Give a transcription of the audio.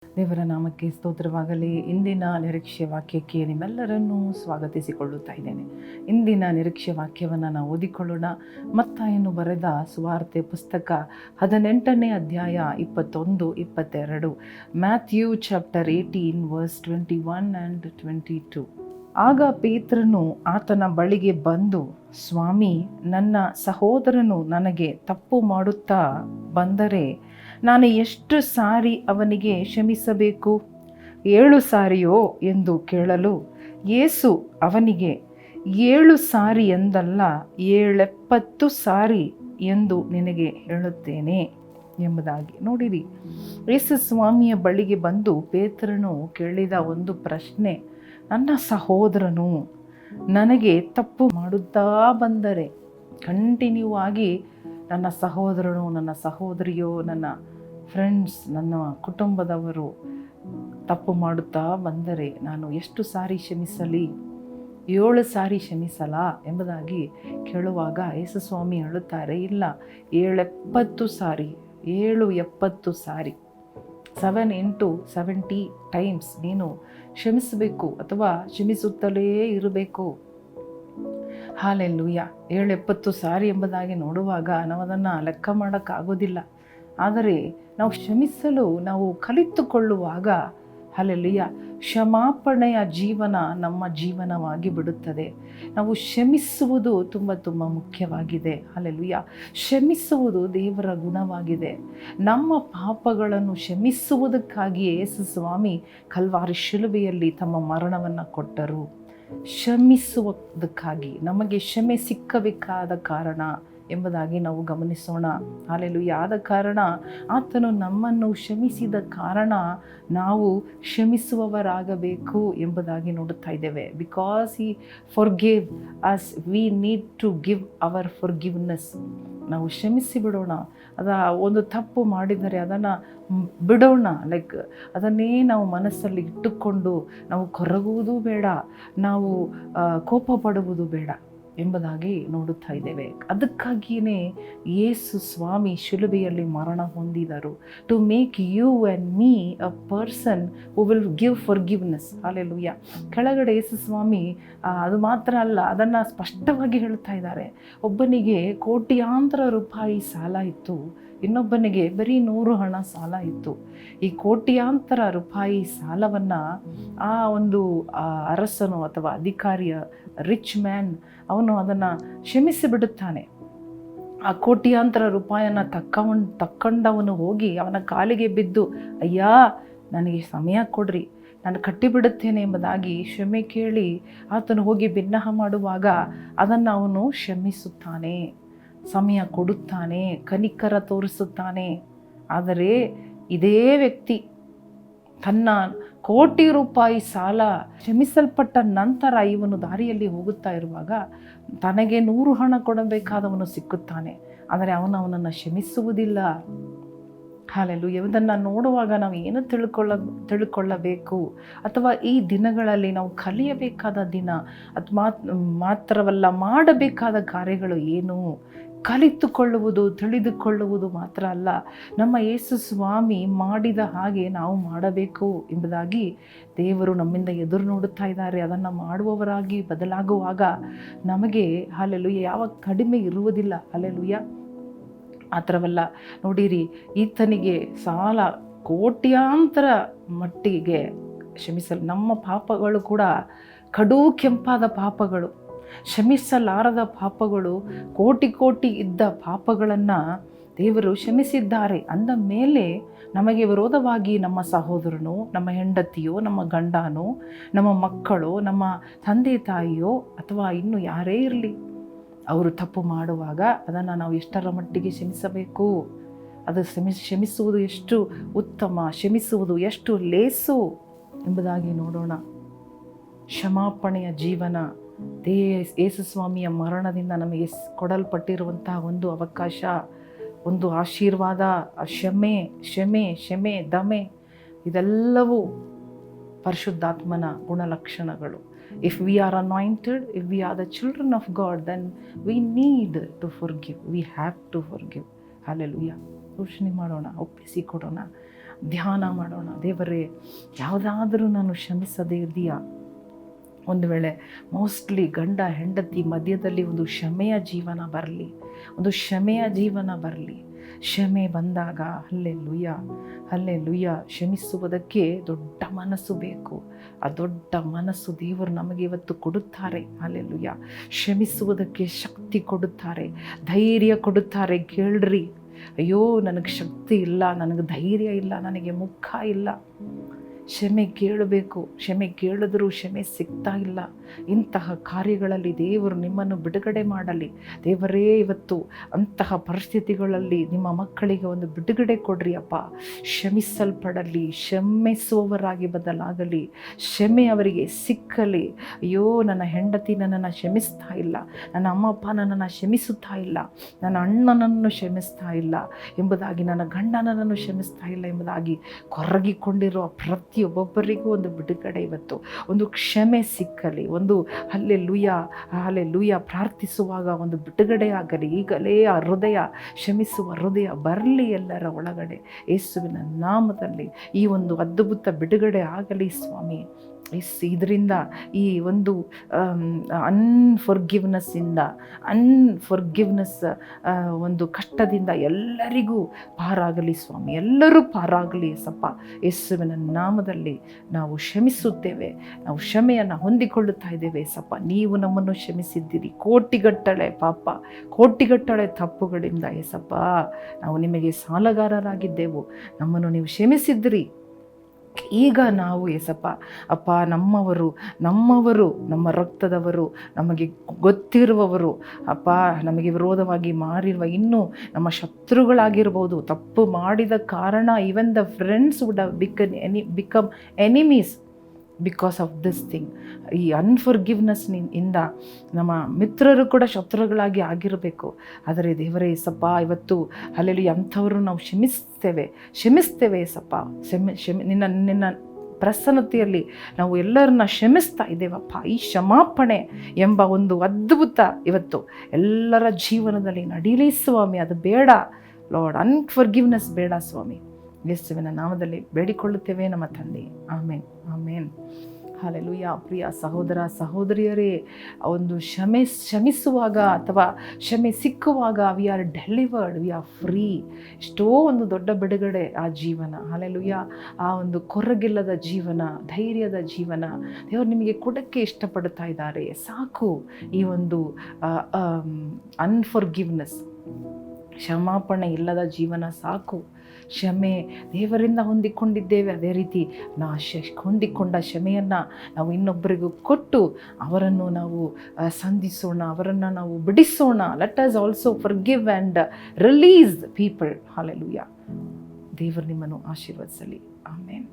ದೇವರ ನಾಮಕ್ಕೆ ಸ್ತೋತ್ರವಾಗಲಿ. ಇಂದಿನ ನಿರೀಕ್ಷೆ ವಾಕ್ಯಕ್ಕೆ ನಿಮ್ಮೆಲ್ಲರನ್ನೂ ಸ್ವಾಗತಿಸಿಕೊಳ್ಳುತ್ತಾ ಇದ್ದೇನೆ. ಇಂದಿನ ನಿರೀಕ್ಷೆ ವಾಕ್ಯವನ್ನು ನಾವು ಓದಿಕೊಳ್ಳೋಣ. ಮತ್ತಾಯನು ಬರೆದ ಸುವಾರ್ತೆ ಪುಸ್ತಕ 18ನೇ ಅಧ್ಯಾಯ 21-22. Matthew chapter 18 verse 21 and 22. ಆಗ ಪೇತ್ರನು ಆತನ ಬಳಿಗೆ ಬಂದು, ಸ್ವಾಮಿ, ನನ್ನ ಸಹೋದರನು ನನಗೆ ತಪ್ಪು ಮಾಡುತ್ತಾ ಬಂದರೆ ನಾನು ಎಷ್ಟು ಸಾರಿ ಅವನಿಗೆ ಕ್ಷಮಿಸಬೇಕು? 7 ಸಾರಿಯೋ ಎಂದು ಕೇಳಲು, ಯೇಸು ಅವನಿಗೆ, 7 ಸಾರಿ ಎಂದಲ್ಲ, 70 ಸಾರಿ ಎಂದು ನಿನಗೆ ಹೇಳುತ್ತೇನೆ ಎಂಬುದಾಗಿ. ನೋಡಿರಿ, ಯೇಸು ಸ್ವಾಮಿಯ ಬಳಿಗೆ ಬಂದು ಪೇತ್ರನು ಕೇಳಿದ ಒಂದು ಪ್ರಶ್ನೆ, ನನ್ನ ಸಹೋದರನು ನನಗೆ ತಪ್ಪು ಮಾಡುತ್ತಾ ಬಂದರೆ, ಕಂಟಿನ್ಯೂ ಆಗಿ ನನ್ನ ಸಹೋದರನು, ನನ್ನ ಸಹೋದರಿಯೋ, ನನ್ನ ಫ್ರೆಂಡ್ಸ್, ನನ್ನ ಕುಟುಂಬದವರು ತಪ್ಪು ಮಾಡುತ್ತಾ ಬಂದರೆ ನಾನು ಎಷ್ಟು ಸಾರಿ ಕ್ಷಮಿಸಲಿ? 7 ಸಾರಿ ಕ್ಷಮಿಸಲಾ ಎಂಬುದಾಗಿ ಕೇಳುವಾಗ ಯೇಸು ಸ್ವಾಮಿ ಹೇಳುತ್ತಾರೆ, ಇಲ್ಲ, 70 ಸಾರಿ, 70 ಸಾರಿ, 7 into 70 ಟೈಮ್ಸ್ ನೀನು ಕ್ಷಮಿಸಬೇಕು ಅಥವಾ ಕ್ಷಮಿಸುತ್ತಲೇ ಇರಬೇಕು. ಹಾಲೆಲೂಯಾ. 70 ಸಾರಿ ಎಂಬುದಾಗಿ ನೋಡುವಾಗ ನಾವು ಅದನ್ನು ಲೆಕ್ಕ ಮಾಡೋಕ್ಕಾಗೋದಿಲ್ಲ. ಆದರೆ ನಾವು ಕ್ಷಮಿಸಲು ನಾವು ಕಲಿತುಕೊಳ್ಳುವಾಗ, ಹಾಲೆಲೂಯಾ, ಕ್ಷಮಾಪಣೆಯ ಜೀವನ ನಮ್ಮ ಜೀವನವಾಗಿ ಬಿಡುತ್ತದೆ. ನಾವು ಕ್ಷಮಿಸುವುದು ತುಂಬ ಮುಖ್ಯವಾಗಿದೆ. ಹಾಲೆಲೂಯಾ. ಕ್ಷಮಿಸುವುದು ದೇವರ ಗುಣವಾಗಿದೆ. ನಮ್ಮ ಪಾಪಗಳನ್ನು ಕ್ಷಮಿಸುವುದಕ್ಕಾಗಿಯೇ ಯೇಸು ಸ್ವಾಮಿ ಕಲ್ವಾರಿ ಶಿಲುಬೆಯಲ್ಲಿ ತಮ್ಮ ಮರಣವನ್ನು ಕೊಟ್ಟರು. ಕ್ಷಮಿಸುವುದಕ್ಕಾಗಿ, ನಮಗೆ ಕ್ಷಮೆ ಸಿಕ್ಕಬೇಕಾದ ಕಾರಣ ಎಂಬುದಾಗಿ ನಾವು ಗಮನಿಸೋಣ. ಹಾಲೆಲೂಯಾ. ಆದ ಕಾರಣ ಆತನು ನಮ್ಮನ್ನು ಕ್ಷಮಿಸಿದ ಕಾರಣ ನಾವು ಕ್ಷಮಿಸುವವರಾಗಬೇಕು ಎಂಬುದಾಗಿ ನೋಡುತ್ತಾ ಇದ್ದೇವೆ. Because he forgive us, we need to give our forgiveness. ನಾವು ಕ್ಷಮಿಸಿ ಬಿಡೋಣ. ಒಂದು ತಪ್ಪು ಮಾಡಿದರೆ ಅದನ್ನು ಬಿಡೋಣ. ಅದನ್ನೇ ನಾವು ಮನಸ್ಸಲ್ಲಿ ಇಟ್ಟುಕೊಂಡು ನಾವು ಕೊರಗುವುದು ಬೇಡ, ನಾವು ಕೋಪ ಪಡುವುದು ಬೇಡ ಎಂಬುದಾಗಿ ನೋಡುತ್ತಾ ಇದ್ದೇವೆ. ಅದಕ್ಕಾಗಿಯೇ ಯೇಸು ಸ್ವಾಮಿ ಶಿಲುಬೆಯಲ್ಲಿ ಮರಣ ಹೊಂದಿದರು. To make you and me a person who will give forgiveness. Hallelujah. ಕೆಳಗಡೆ ಯೇಸು ಸ್ವಾಮಿ ಅದು ಮಾತ್ರ ಅಲ್ಲ, ಅದನ್ನು ಸ್ಪಷ್ಟವಾಗಿ ಹೇಳ್ತಾ ಇದ್ದಾರೆ. ಒಬ್ಬನಿಗೆ ಕೋಟ್ಯಾಂತರ ರೂಪಾಯಿ ಸಾಲ ಇತ್ತು, ಇನ್ನೊಬ್ಬನಿಗೆ ಬರೀ 100 ಹಣ ಸಾಲ ಇತ್ತು. ಈ ಕೋಟ್ಯಾಂತರ ರೂಪಾಯಿ ಸಾಲವನ್ನು ಆ ಒಂದು ಅರಸನು ಅಥವಾ ಅಧಿಕಾರಿಯ ರಿಚ್ ಮ್ಯಾನ್ ಅವನು ಅದನ್ನು ಕ್ಷಮಿಸಿ ಬಿಡುತ್ತಾನೆ. ಆ ಕೋಟ್ಯಾಂತರ ರೂಪಾಯಿಯನ್ನು ತಕ್ಕೊಂಡವನು ಹೋಗಿ ಅವನ ಕಾಲಿಗೆ ಬಿದ್ದು, ಅಯ್ಯ, ನನಗೆ ಸಮಯ ಕೊಡ್ರಿ, ನಾನು ಕಟ್ಟಿಬಿಡುತ್ತೇನೆ ಎಂಬುದಾಗಿ ಕ್ಷಮೆ ಕೇಳಿ ಆತನು ಹೋಗಿ ಬಿನ್ನಹ ಮಾಡುವಾಗ ಅದನ್ನು ಅವನು ಕ್ಷಮಿಸುತ್ತಾನೆ, ಸಮಯ ಕೊಡುತ್ತಾನೆ, ಕನಿಕರ ತೋರಿಸುತ್ತಾನೆ. ಆದರೆ ಇದೇ ವ್ಯಕ್ತಿ ತನ್ನ ಕೋಟಿ ರೂಪಾಯಿ ಸಾಲ ಕ್ಷಮಿಸಲ್ಪಟ್ಟ ನಂತರ ಇವನು ದಾರಿಯಲ್ಲಿ ಹೋಗುತ್ತಾ ಇರುವಾಗ ತನಗೆ 100 ಹಣ ಕೊಡಬೇಕಾದವನು ಸಿಕ್ಕುತ್ತಾನೆ, ಆದರೆ ಅವನನ್ನು ಕ್ಷಮಿಸುವುದಿಲ್ಲ. ಹಾಲೆಲೂಯಾ. ಇದನ್ನು ನೋಡುವಾಗ ನಾವು ಏನು ತಿಳ್ಕೊಳ್ಳಬೇಕು ಅಥವಾ ಈ ದಿನಗಳಲ್ಲಿ ನಾವು ಕಲಿಯಬೇಕಾದ ದಿನ, ಅದು ಮಾತ್ರವಲ್ಲ, ಮಾಡಬೇಕಾದ ಕಾರ್ಯಗಳು ಏನು? ಕಲಿತುಕೊಳ್ಳುವುದು, ತಿಳಿದುಕೊಳ್ಳುವುದು ಮಾತ್ರ ಅಲ್ಲ, ನಮ್ಮ ಯೇಸು ಸ್ವಾಮಿ ಮಾಡಿದ ಹಾಗೆ ನಾವು ಮಾಡಬೇಕು ಎಂಬುದಾಗಿ ದೇವರು ನಮ್ಮಿಂದ ಎದುರು ನೋಡುತ್ತಾ ಇದ್ದಾರೆ. ಅದನ್ನು ಮಾಡುವವರಾಗಿ ಬದಲಾಗುವಾಗ ನಮಗೆ, ಹಾಲೆಲೂಯಾ, ಯಾವ ಕಡಿಮೆ ಇರುವುದಿಲ್ಲ. ಹಾಲೆಲೂಯಾ. ಆ ಥರವಲ್ಲ. ನೋಡಿರಿ, ಈತನಿಗೆ ಸಾಲ ಕೋಟ್ಯಾಂತರ ಮಟ್ಟಿಗೆ ಕ್ಷಮಿಸಲು, ನಮ್ಮ ಪಾಪಗಳು ಕೂಡ ಕಡು ಕೆಂಪಾದ ಪಾಪಗಳು, ಕ್ಷಮಿಸಲಾರದ ಪಾಪಗಳು, ಕೋಟಿ ಇದ್ದ ಪಾಪಗಳನ್ನು ದೇವರು ಕ್ಷಮಿಸಿದ್ದಾರೆ. ಅಂದ ಮೇಲೆ ನಮಗೆ ವಿರೋಧವಾಗಿ ನಮ್ಮ ಸಹೋದರನೋ, ನಮ್ಮ ಹೆಂಡತಿಯೋ, ನಮ್ಮ ಗಂಡನೋ, ನಮ್ಮ ಮಕ್ಕಳೋ, ನಮ್ಮ ತಂದೆ ತಾಯಿಯೋ ಅಥವಾ ಇನ್ನು ಯಾರೇ ಇರಲಿ, ಅವರು ತಪ್ಪು ಮಾಡುವಾಗ ಅದನ್ನು ನಾವು ಎಷ್ಟರ ಮಟ್ಟಿಗೆ ಕ್ಷಮಿಸಬೇಕು? ಅದು ಕ್ಷಮಿಸುವುದು ಎಷ್ಟು ಉತ್ತಮ, ಕ್ಷಮಿಸುವುದು ಎಷ್ಟು ಲೇಸು ಎಂಬುದಾಗಿ ನೋಡೋಣ. ಕ್ಷಮಾಪಣೆಯ ಜೀವನ ಯೇಸು ಸ್ವಾಮಿಯ ಮರಣದಿಂದ ನಮಗೆ ಕೊಡಲ್ಪಟ್ಟಿರುವಂತಹ ಒಂದು ಅವಕಾಶ, ಒಂದು ಆಶೀರ್ವಾದ. ಕ್ಷಮೆ, ದಮೆ, ಇದೆಲ್ಲವೂ ಪರಿಶುದ್ಧಾತ್ಮನ ಗುಣಲಕ್ಷಣಗಳು. If we are anointed, if we are the children of God, then we need to forgive. We have to forgive. Hallelujah. ಘೋಷಣೆ ಮಾಡೋಣ, ಒಪ್ಪಿಸಿಕೊಡೋಣ. ಧ್ಯಾನ ಮಾಡೋಣ. ದೇವರೇ, ಯಾವುದಾದರೂ ನಾನು ಕ್ಷಮಿಸದೇ ಇದೆಯಾ? ಒಂದು ವೇಳೆ ಮೋಸ್ಟ್ಲಿ ಗಂಡ ಹೆಂಡತಿ ಮಧ್ಯದಲ್ಲಿ ಒಂದು ಕ್ಷಮೆಯ ಜೀವನ ಬರಲಿ, ಒಂದು ಕ್ಷಮೆಯ ಜೀವನ ಬರಲಿ. ಕ್ಷಮೆ ಬಂದಾಗ ಹಲ್ಲೆಲೂಯ, ಕ್ಷಮಿಸುವುದಕ್ಕೆ ದೊಡ್ಡ ಮನಸ್ಸು ಬೇಕು. ಆ ದೊಡ್ಡ ಮನಸ್ಸು ದೇವರು ನಮಗೆ ಇವತ್ತು ಕೊಡುತ್ತಾರೆ. ಹಲ್ಲೆಲೂಯ. ಕ್ಷಮಿಸುವುದಕ್ಕೆ ಶಕ್ತಿ ಕೊಡುತ್ತಾರೆ, ಧೈರ್ಯ ಕೊಡುತ್ತಾರೆ. ಕೇಳ್ರಿ, ಅಯ್ಯೋ ನನಗೆ ಶಕ್ತಿ ಇಲ್ಲ, ನನಗೆ ಧೈರ್ಯ ಇಲ್ಲ, ನನಗೆ ಮುಖ ಇಲ್ಲ. ಕ್ಷಮೆ ಕೇಳಬೇಕು. ಕ್ಷಮೆ ಕೇಳಿದ್ರೂ ಕ್ಷಮೆ ಸಿಗ್ತಾ ಇಲ್ಲ. ಇಂತಹ ಕಾರ್ಯಗಳಲ್ಲಿ ದೇವರು ನಿಮ್ಮನ್ನು ಬಿಡುಗಡೆ ಮಾಡಲಿ. ದೇವರೇ, ಇವತ್ತು ಅಂತಹ ಪರಿಸ್ಥಿತಿಗಳಲ್ಲಿ ನಿಮ್ಮ ಮಕ್ಕಳಿಗೆ ಒಂದು ಬಿಡುಗಡೆ ಕೊಡ್ರಿ ಅಪ್ಪ. ಕ್ಷಮಿಸಲ್ಪಡಲಿ, ಕ್ಷಮಿಸುವವರಾಗಿ ಬದಲಾಗಲಿ, ಕ್ಷಮೆ ಅವರಿಗೆ ಸಿಕ್ಕಲಿ. ಅಯ್ಯೋ, ನನ್ನ ಹೆಂಡತಿ ನನ್ನನ್ನು ಕ್ಷಮಿಸ್ತಾ ಇಲ್ಲ, ನನ್ನ ಅಮ್ಮ ಅಪ್ಪ ನನ್ನನ್ನು ಕ್ಷಮಿಸುತ್ತಾ ಇಲ್ಲ, ನನ್ನ ಅಣ್ಣನನ್ನು ಕ್ಷಮಿಸ್ತಾ ಇಲ್ಲ ಎಂಬುದಾಗಿ, ನನ್ನ ಗಂಡ ನನ್ನನ್ನು ಕ್ಷಮಿಸ್ತಾ ಇಲ್ಲ ಎಂಬುದಾಗಿ ಕೊರಗಿಕೊಂಡಿರುವ ಪ್ರತಿಯೊಬ್ಬೊಬ್ಬರಿಗೂ ಒಂದು ಬಿಡುಗಡೆ ಇವತ್ತು, ಒಂದು ಕ್ಷಮೆ ಸಿಕ್ಕಲಿ. ಒಂದು ಹಲ್ಲೆಲೂಯ ಪ್ರಾರ್ಥಿಸುವಾಗ ಒಂದು ಬಿಡುಗಡೆ ಆಗಲಿ. ಈಗಲೇ ಆ ಹೃದಯ, ಕ್ಷಮಿಸುವ ಹೃದಯ ಬರಲಿ ಎಲ್ಲರ ಒಳಗಡೆ. ಯೇಸುವಿನ ನಾಮದಲ್ಲಿ ಈ ಒಂದು ಅದ್ಭುತ ಬಿಡುಗಡೆ ಆಗಲಿ ಸ್ವಾಮಿ. ಇದರಿಂದ ಈ ಒಂದು ಅನ್ಫರ್ಗಿವ್ನೆಸ್ ಒಂದು ಕಷ್ಟದಿಂದ ಎಲ್ಲರಿಗೂ ಪಾರಾಗಲಿ ಸ್ವಾಮಿ. ಎಲ್ಲರೂ ಪಾರಾಗಲಿ ಸಪ್ಪ. ಯೇಸುವಿನ ನಾಮದಲ್ಲಿ ನಾವು ಕ್ಷಮಿಸುತ್ತೇವೆ, ನಾವು ಕ್ಷಮೆಯನ್ನು ಹೊಂದಿಕೊಳ್ಳುತ್ತಾ ಇದ್ದೇವೆ ಸಪ್ಪ. ನೀವು ನಮ್ಮನ್ನು ಕ್ಷಮಿಸಿದ್ದೀರಿ, ಕೋಟಿಗಟ್ಟಲೆ ಪಾಪ, ಕೋಟಿಗಟ್ಟಲೆ ತಪ್ಪುಗಳಿಂದ ಏಸಪ್ಪ ನಾವು ನಿಮಗೆ ಸಾಲಗಾರರಾಗಿದ್ದೆವು, ನಮ್ಮನ್ನು ನೀವು ಕ್ಷಮಿಸಿದ್ರಿ. ಈಗ ನಾವು ಏಸಪ್ಪ ಅಪ್ಪ, ನಮ್ಮವರು ನಮ್ಮ ರಕ್ತದವರು, ನಮಗೆ ಗೊತ್ತಿರುವವರು ಅಪ್ಪ, ನಮಗೆ ವಿರೋಧವಾಗಿ ಮಾರಿರುವ ಇನ್ನೂ ನಮ್ಮ ಶತ್ರುಗಳಾಗಿರ್ಬೋದು, ತಪ್ಪು ಮಾಡಿದ ಕಾರಣ even the friends would have become enemies because of this thing. ಈ ಅನ್ಫರ್ಗಿವ್ನೆಸ್ನಿಂದ ನಮ್ಮ ಮಿತ್ರರು ಕೂಡ ಶತ್ರುಗಳಾಗಿ ಆಗಿರಬೇಕು. ಆದರೆ ದೇವರೇ ಸಪ್ಪ, ಇವತ್ತು ಅಲ್ಲೆಲ್ಲಿ ಅಂಥವರು ನಾವು ಕ್ಷಮಿಸ್ತೇವೆ ಸಪ್ಪ. ನಿನ್ನ ಪ್ರಸನ್ನತೆಯಲ್ಲಿ ನಾವು ಎಲ್ಲರನ್ನ ಕ್ಷಮಿಸ್ತಾ ಇದ್ದೇವಪ್ಪ. ಈ ಕ್ಷಮಾಪಣೆ ಎಂಬ ಒಂದು ಅದ್ಭುತ ಇವತ್ತು ಎಲ್ಲರ ಜೀವನದಲ್ಲಿ ನಡೀಲಿ ಸ್ವಾಮಿ. ಅದು ಬೇಡ ಲಾರ್ಡ್, ಅನ್ಫರ್ಗಿವ್ನೆಸ್ ಬೇಡ ಸ್ವಾಮಿ. ಯೇಸುವಿನ ನಾಮದಲ್ಲಿ ಬೇಡಿಕೊಳ್ಳುತ್ತೇವೆ ನಮ್ಮ ತಂದೆ. ಆಮೇನ್, ಆಮೇನ್. ಹಲ್ಲೆಲೂಯಾ. ಪ್ರಿಯ ಸಹೋದರ ಸಹೋದರಿಯರೇ, ಒಂದು ಕ್ಷಮಿಸುವಾಗ ಅಥವಾ ಕ್ಷಮೆ ಸಿಕ್ಕುವಾಗ we are delivered, we are free. ಎಷ್ಟೋ ಒಂದು ದೊಡ್ಡ ಬಿಡುಗಡೆ ಆ ಜೀವನ. ಹಲ್ಲೆಲೂಯಾ. ಆ ಒಂದು ಕೊರಗಿಲ್ಲದ ಜೀವನ, ಧೈರ್ಯದ ಜೀವನ ದೇವರು ನಿಮಗೆ ಕೊಡಕ್ಕೆ ಇಷ್ಟಪಡ್ತಾ ಇದ್ದಾರೆ. ಸಾಕು ಈ ಒಂದು ಅನ್ಫರ್ಗಿವ್ನೆಸ್, ಕ್ಷಮಾಪಣೆ ಇಲ್ಲದ ಜೀವನ ಸಾಕು. ಕ್ಷಮೆ ದೇವರಿಂದ ಹೊಂದಿಕೊಂಡಿದ್ದೇವೆ, ಅದೇ ರೀತಿ ಹೊಂದಿಕೊಂಡ ಕ್ಷಮೆಯನ್ನು ನಾವು ಇನ್ನೊಬ್ಬರಿಗೂ ಕೊಟ್ಟು ಅವರನ್ನು ನಾವು ಸಂಧಿಸೋಣ, ಅವರನ್ನು ನಾವು ಬಿಡಿಸೋಣ. Let us also forgive and release people. Hallelujah. ದೇವರು ನಿಮ್ಮನ್ನು ಆಶೀರ್ವದಿಸಲಿ. ಆಮೇನ್.